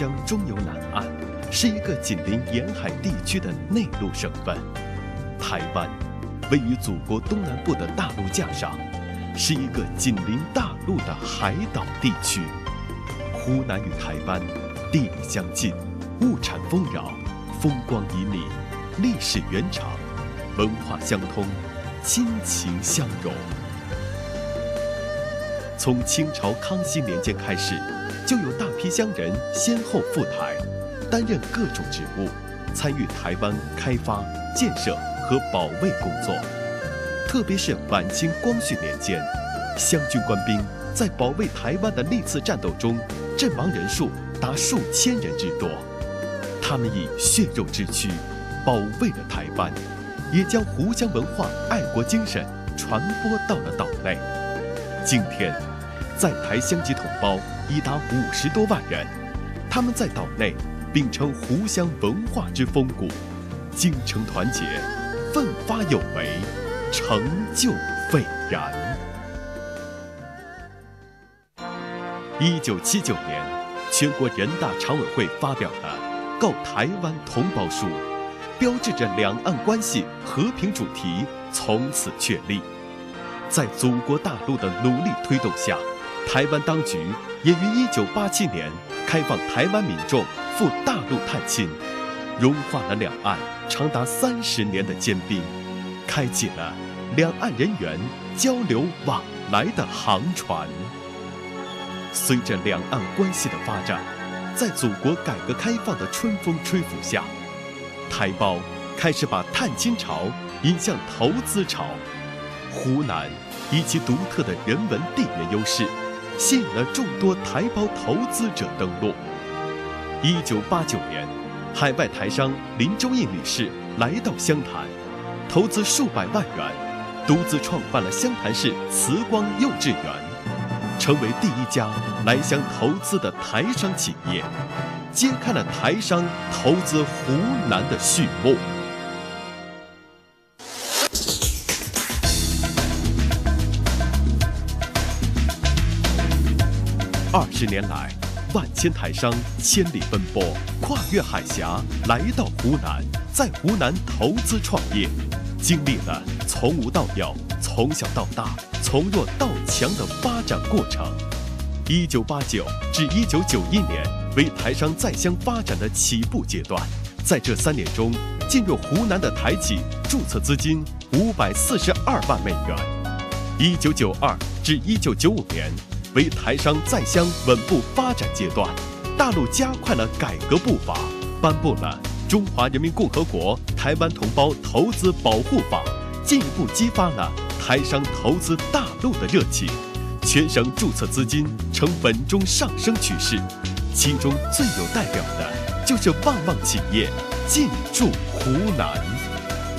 江中游南岸，是一个紧邻沿海地区的内陆省份。台湾位于祖国东南部的大陆架上，是一个紧邻大陆的海岛地区。湖南与台湾地理相近，物产丰饶，风光旖旎，历史悠长，文化相通，亲情相融。从清朝康熙年间开始，就有大批乡人先后赴台，担任各种职务，参与台湾开发、建设和保卫工作。特别是晚清光绪年间，湘军官兵在保卫台湾的历次战斗中，阵亡人数达数千人之多。他们以血肉之躯保卫了台湾，也将湖湘文化爱国精神传播到了岛内。今天，在台乡籍同胞已达50多万人，他们在岛内秉承湖湘文化之风骨，精诚团结，奋发有为，成就斐然。1979年，全国人大常委会发表了《告台湾同胞书》，标志着两岸关系和平主题从此确立。在祖国大陆的努力推动下，台湾当局也于1987年开放台湾民众赴大陆探亲，融化了两岸长达30年的坚冰，开启了两岸人员交流往来的航船。随着两岸关系的发展，在祖国改革开放的春风吹拂下，台胞开始把探亲潮引向投资潮。湖南以其独特的人文地缘优势，吸引了众多台胞投资者登陆。1989年，海外台商林周印女士来到湘潭，投资数百万元，独自创办了湘潭市慈光幼稚园，成为第一家来湘投资的台商企业，揭开了台商投资湖南的序幕。20年来，万千台商千里奔波，跨越海峡来到湖南，在湖南投资创业，经历了从无到有、从小到大、从弱到强的发展过程。1989至1991年为台商在湘发展的起步阶段，在这3年中，进入湖南的台企注册资金542万美元。1992至1995年为台商在湘稳步发展阶段，大陆加快了改革步伐，颁布了《中华人民共和国台湾同胞投资保护法》，进一步激发了台商投资大陆的热情，全省注册资金呈稳中上升趋势，其中最有代表的就是旺旺企业进驻湖南。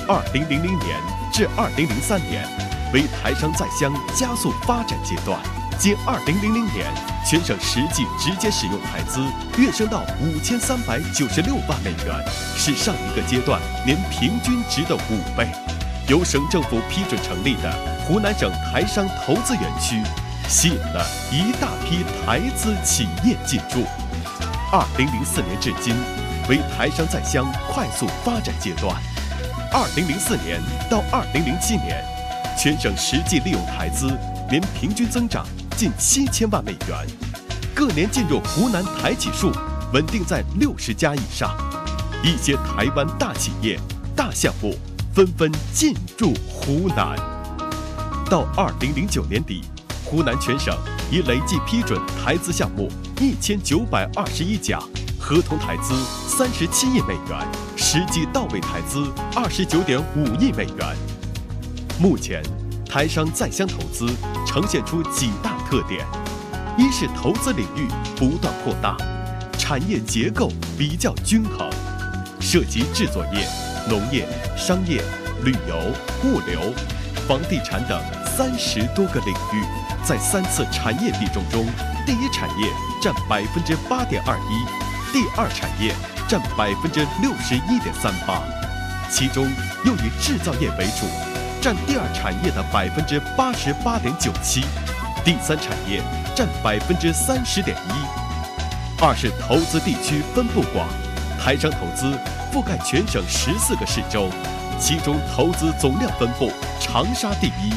2000年至2003年为台商在湘加速发展阶段。仅2000年，全省实际直接使用台资跃升到5396万美元，是上一个阶段年平均值的5倍。由省政府批准成立的湖南省台商投资园区，吸引了一大批台资企业进驻。2004年至今，为台商在湘快速发展阶段。2004年到2007年，全省实际利用台资年平均增长近7000万美元，各年进入湖南台企数稳定在60家以上，一些台湾大企业、大项目纷纷进驻湖南。到2009年底，湖南全省已累计批准台资项目1921家，合同台资37亿美元，实际到位台资29.5亿美元。目前，台商在湘投资呈现出几大特点：一是投资领域不断扩大，产业结构比较均衡，涉及制作业、农业、商业、旅游、物流、房地产等30多个领域。在3次产业比重中，第一产业占8.21%，第二产业占61.38%，其中又以制造业为主，占第二产业的88.97%，第三产业占30.1%。二是投资地区分布广，台商投资覆盖全省14个市州，其中投资总量分布长沙第一，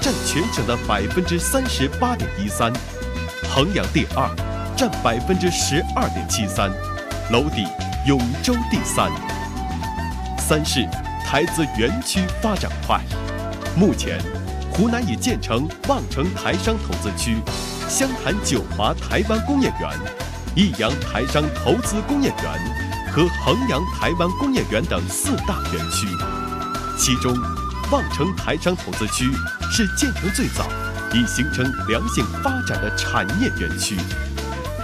占全省的38.13%，衡阳第二，占12.73%，娄底永州第三。三是台资园区发展快，目前湖南已建成望城台商投资区、湘潭九华台湾工业园、益阳台商投资工业园和衡阳台湾工业园等4大园区。其中，望城台商投资区是建成最早、已形成良性发展的产业园区。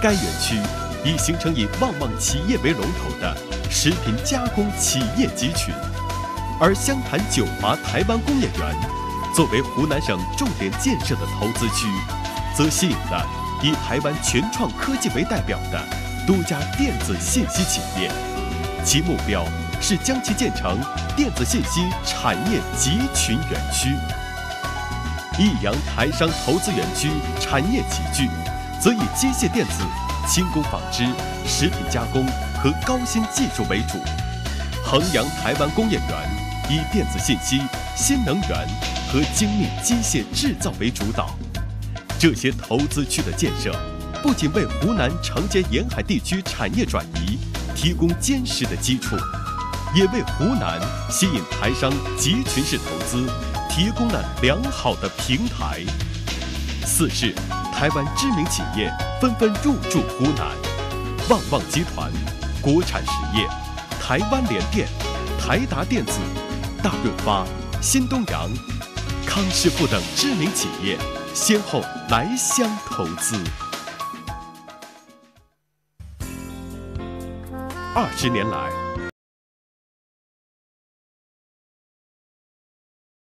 该园区已形成以旺旺企业为龙头的食品加工企业集群，而湘潭九华台湾工业园作为湖南省重点建设的投资区，则吸引了以台湾全创科技为代表的多家电子信息企业，其目标是将其建成电子信息产业集群园区。益阳台商投资园区产业集聚，则以机械电子、轻工纺织、食品加工和高新技术为主；衡阳台湾工业园以电子信息、新能源和精密机械制造为主导。这些投资区的建设，不仅为湖南承接沿海地区产业转移提供坚实的基础，也为湖南吸引台商集群式投资提供了良好的平台。四是台湾知名企业纷纷入驻湖南，旺旺集团、国产实业、台湾联电、台达电子、大润发、新东阳、康师傅等知名企业先后来湘投资。20年来，